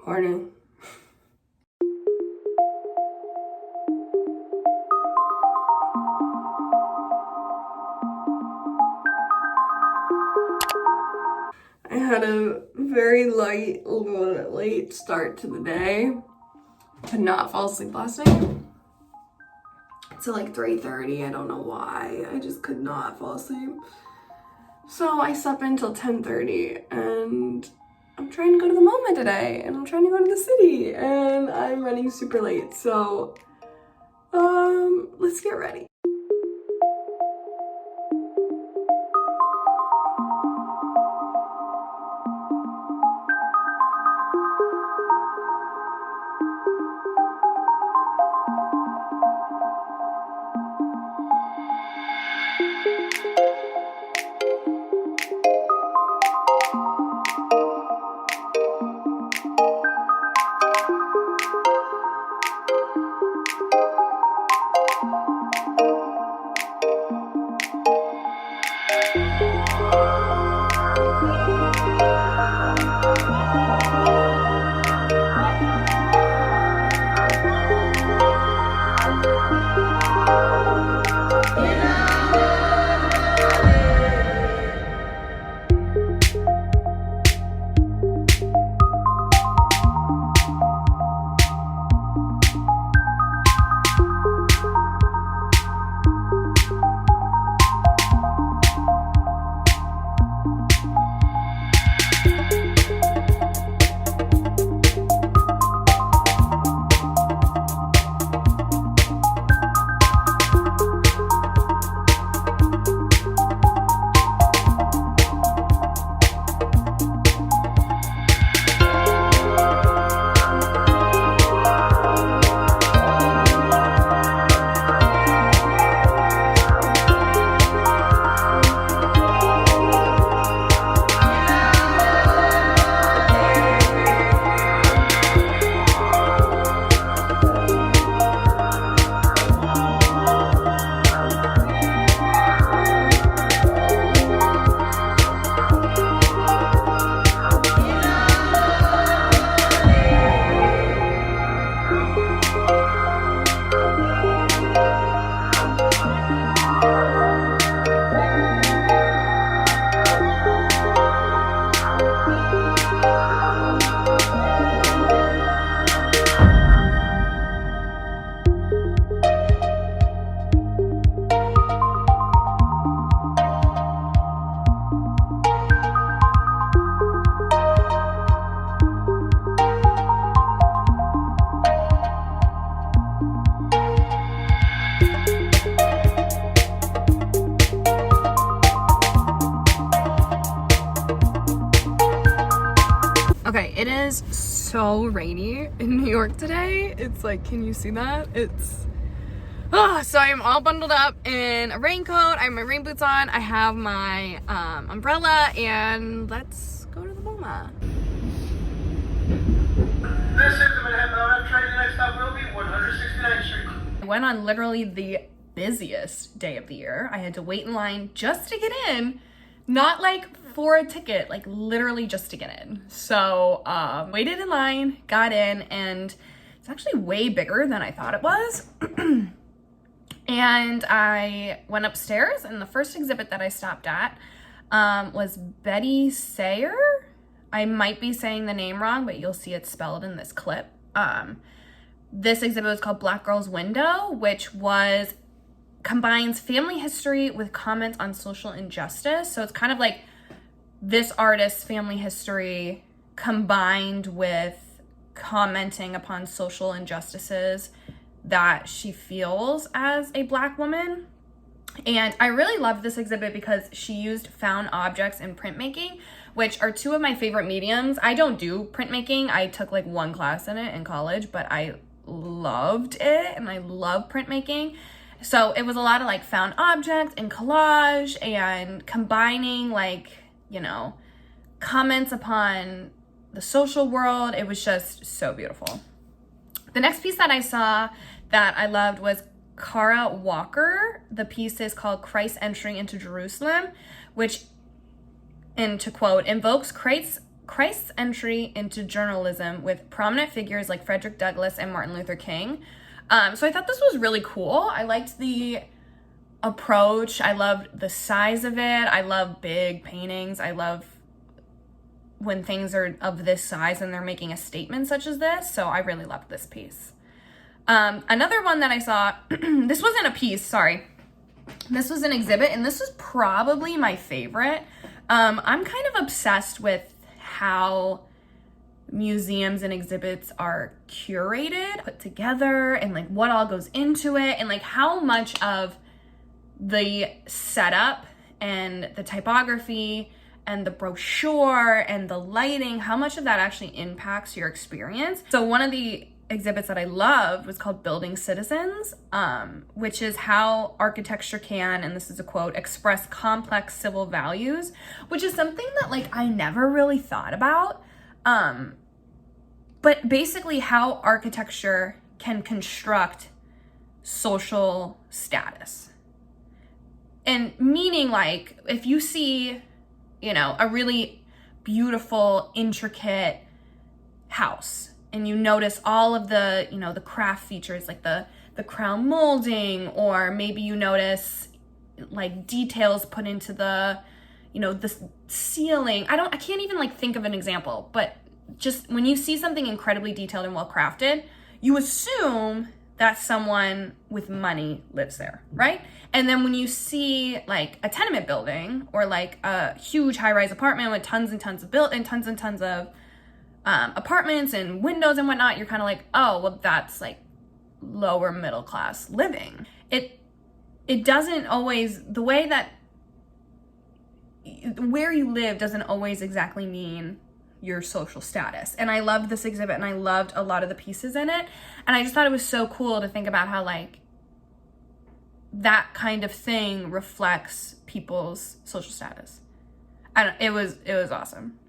Morning. I had a very late start to the day. Could not fall asleep last night till like 3:30. I don't know why. I just could not fall asleep. So I slept until 10:30 and I'm trying to go to the MoMA today and I'm trying to go to the city and I'm running super late. So let's get ready. Okay, it is so rainy in New York today. It's like, can you see that? It's, so I'm all bundled up in a raincoat. I have my rain boots on. I have my umbrella, and let's go to the MoMA. This is the Manhattan Mountain train. The next stop will be 169th Street. I went on literally the busiest day of the year. I had to wait in line just to get in. Not like for a ticket, like literally just to get in. So waited in line, got in, and it's actually way bigger than I thought it was. And I went upstairs, and the first exhibit that I stopped at was Betty Sayer. I might be saying the name wrong, but you'll see it spelled in this clip. This exhibit was called Black Girl's Window, which combines family history with comments on social injustice. So it's kind of like this artist's family history combined with commenting upon social injustices that she feels as a Black woman. And I really loved this exhibit because she used found objects in printmaking, which are two of my favorite mediums. I don't do printmaking. I took like one class in it in college, but I loved it and I love printmaking. So it was a lot of like found objects and collage and combining like, you know, comments upon the social world. It was just so beautiful. The next piece that I saw that I loved was Cara Walker. The piece is called Christ Entering into Jerusalem, which, and to quote, invokes Christ's Christ's entry into journalism with prominent figures like Frederick Douglass and Martin Luther King. So I thought this was really cool. I liked the approach. I loved the size of it. I love big paintings. I love when things are of this size and they're making a statement such as this. So I really loved this piece. Another one that I saw, this wasn't a piece, sorry. This was an exhibit, and this was probably my favorite. I'm kind of obsessed with how museums and exhibits are curated, put together, and like what all goes into it, and like how much of the setup and the typography and the brochure and the lighting, how much of that actually impacts your experience. So one of the exhibits that I loved was called Building Citizens, which is how architecture can, and this is a quote, express complex civil values, which is something that like I never really thought about. But basically how architecture can construct social status. And meaning like if you see, you know, a really beautiful, intricate house, and you notice all of the, you know, the craft features like the crown molding, or maybe you notice like details put into the, you know, the ceiling. I can't even like think of an example, but just when you see something incredibly detailed and well crafted, you assume that someone with money lives there, right? And then when you see like a tenement building or like a huge high-rise apartment with tons and tons of apartments and windows and whatnot, you're kind of like, oh, well, that's like lower middle class living. It doesn't always, the way that where you live doesn't always exactly mean your social status. And I loved this exhibit, and I loved a lot of the pieces in it, and I just thought it was so cool to think about how like that kind of thing reflects people's social status. It was awesome.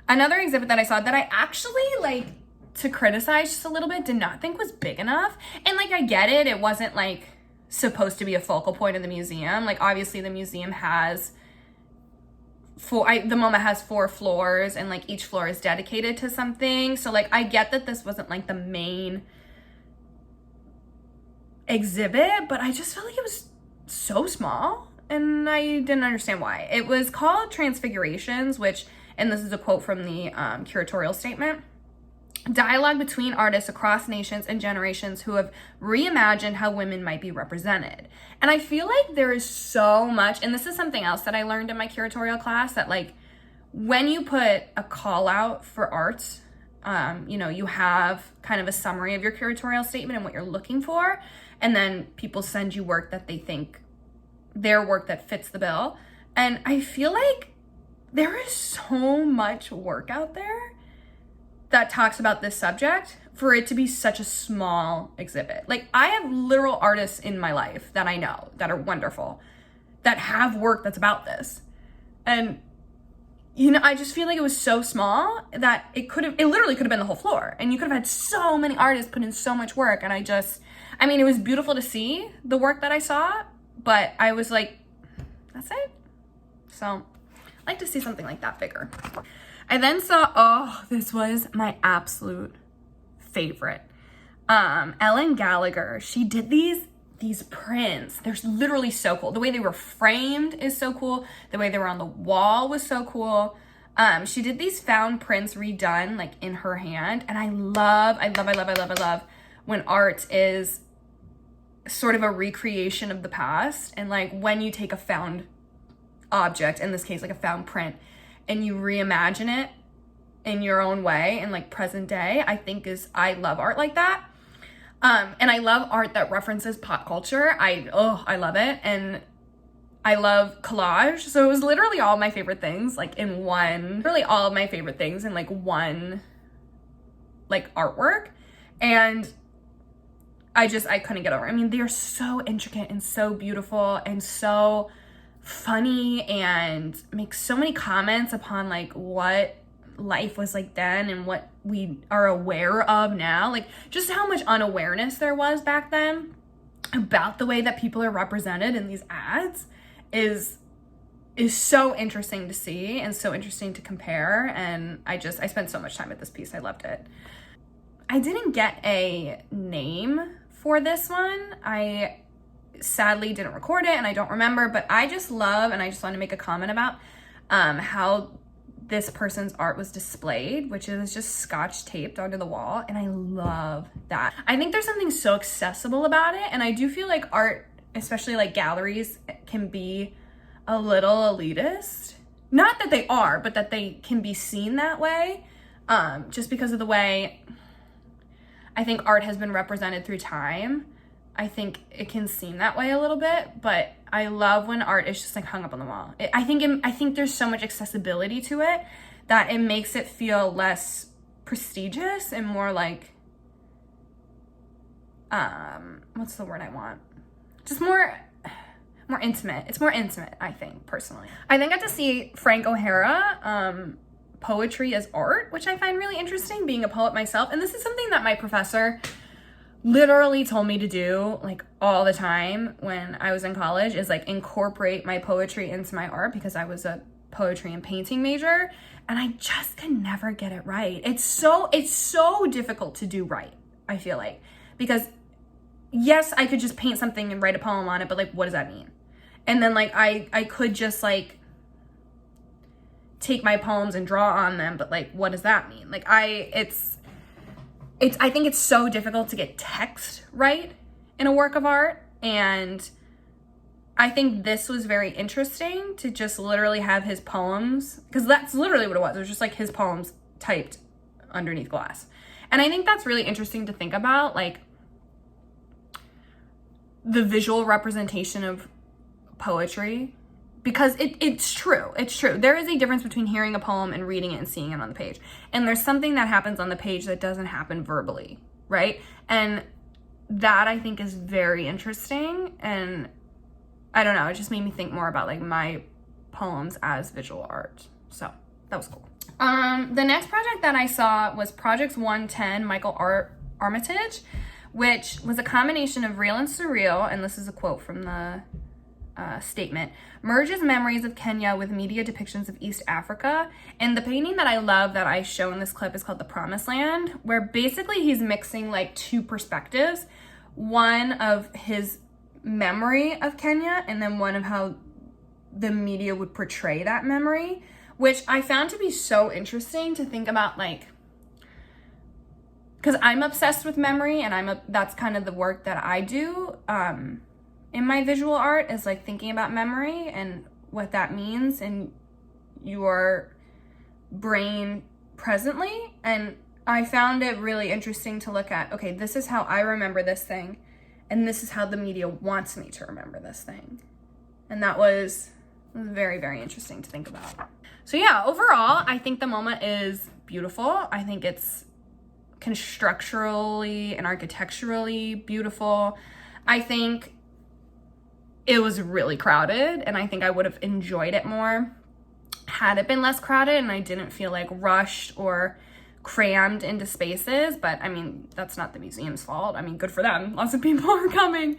Another exhibit that I saw that I actually, like, to criticize just a little bit, did not think was big enough. And, like, I get it. It wasn't, like, supposed to be a focal point of the museum. Like, obviously the museum has the MoMA has 4 floors, and, like, each floor is dedicated to something. So, like, I get that this wasn't, like, the main exhibit, but I just felt like it was so small, and I didn't understand why. It was called Transfigurations, which... and this is a quote from the curatorial statement, dialogue between artists across nations and generations who have reimagined how women might be represented. And I feel like there is so much, and this is something else that I learned in my curatorial class, that like when you put a call out for art, you know, you have kind of a summary of your curatorial statement and what you're looking for, and then people send you work that they think, their work that fits the bill. And I feel like there is so much work out there that talks about this subject for it to be such a small exhibit. Like, I have literal artists in my life that I know that are wonderful, that have work that's about this. And, you know, I just feel like it was so small that it literally could have been the whole floor. And you could have had so many artists put in so much work. And I mean, it was beautiful to see the work that I saw, but I was like, that's it? So... I like to see something like that bigger. I then saw, this was my absolute favorite. Ellen Gallagher, she did these prints. They're literally so cool. The way they were framed is so cool. The way they were on the wall was so cool. She did these found prints redone like in her hand. And I love when art is sort of a recreation of the past. And like when you take a found object, in this case like a found print, and you reimagine it in your own way in like present day, I love art like that. And I love art that references pop culture. I love it. And I love collage. So it was literally all my favorite things like in one like artwork. And I couldn't get over it. I mean, they're so intricate and so beautiful and so funny, and make so many comments upon like what life was like then and what we are aware of now. Like just how much unawareness there was back then about the way that people are represented in these ads is is so interesting to see and so interesting to compare. And I spent so much time with this piece. I loved it. I didn't get a name for this one. I sadly didn't record it and I don't remember, but I just love, and I just want to make a comment about how this person's art was displayed, which is just scotch taped onto the wall. And I love that. I think there's something so accessible about it. And I do feel like art, especially like galleries, can be a little elitist. Not that they are, but that they can be seen that way. Just because of the way I think art has been represented through time. I think it can seem that way a little bit, but I love when art is just like hung up on the wall. I think there's so much accessibility to it that it makes it feel less prestigious and more like, what's the word I want? Just more intimate. It's more intimate, I think, personally. I then got to see Frank OHara, poetry as art, which I find really interesting, being a poet myself. And this is something that my professor literally told me to do like all the time when I was in college, is like incorporate my poetry into my art, because I was a poetry and painting major and I just could never get it right. It's so difficult to do right, I feel like, because yes, I could just paint something and write a poem on it, but like, what does that mean? And then like, I could just like take my poems and draw on them, but like, what does that mean? Like I think it's so difficult to get text right in a work of art. And I think this was very interesting to just literally have his poems, because that's literally what it was. It was just like his poems typed underneath glass. And I think that's really interesting to think about, like the visual representation of poetry, because it's true. It's true. There is a difference between hearing a poem and reading it and seeing it on the page. And there's something that happens on the page that doesn't happen verbally, right? And that I think is very interesting. And I don't know, it just made me think more about like my poems as visual art. So that was cool. The next project that I saw was Projects 110, Michael Armitage, which was a combination of real and surreal. And this is a quote from the statement: merges memories of Kenya with media depictions of East Africa. And the painting that I love that I show in this clip is called The Promised Land, where basically he's mixing like two perspectives, one of his memory of Kenya and then one of how the media would portray that memory, which I found to be so interesting to think about, like, because I'm obsessed with memory and that's kind of the work that I do in my visual art, is like thinking about memory and what that means in your brain presently. And I found it really interesting to look at, okay, this is how I remember this thing, and this is how the media wants me to remember this thing. And that was very, very interesting to think about. So yeah, overall, I think the MoMA is beautiful. I think it's constructurally and architecturally beautiful. I think it was really crowded, and I think I would have enjoyed it more had it been less crowded and I didn't feel like rushed or crammed into spaces. But I mean, that's not the museum's fault. I mean, good for them. Lots of people are coming.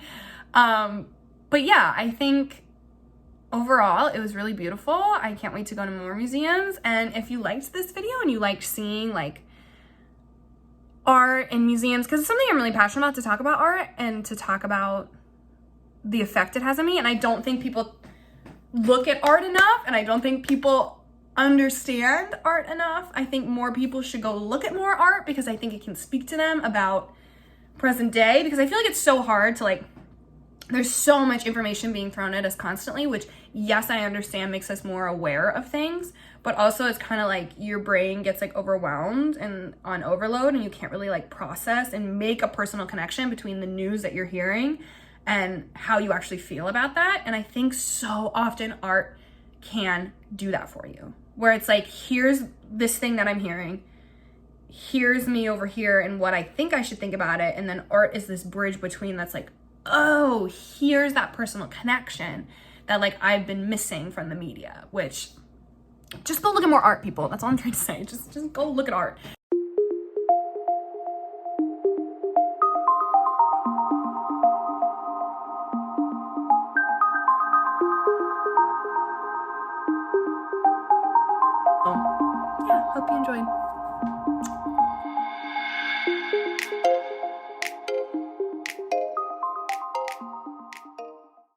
But yeah, I think overall it was really beautiful. I can't wait to go to more museums. And if you liked this video and you liked seeing like art in museums, because it's something I'm really passionate about, to talk about art and to talk about the effect it has on me. And I don't think people look at art enough, and I don't think people understand art enough. I think more people should go look at more art, because I think it can speak to them about present day, because I feel like it's so hard to like, there's so much information being thrown at us constantly, which yes, I understand makes us more aware of things, but also it's kind of like your brain gets like overwhelmed and on overload, and you can't really like process and make a personal connection between the news that you're hearing and how you actually feel about that. And I think so often art can do that for you, where it's like, here's this thing that I'm hearing, here's me over here and what I think I should think about it. And then art is this bridge between that's like, oh, here's that personal connection that like I've been missing from the media. Which, just go look at more art, people. That's all I'm trying to say. Just go look at art. Hope you enjoyed.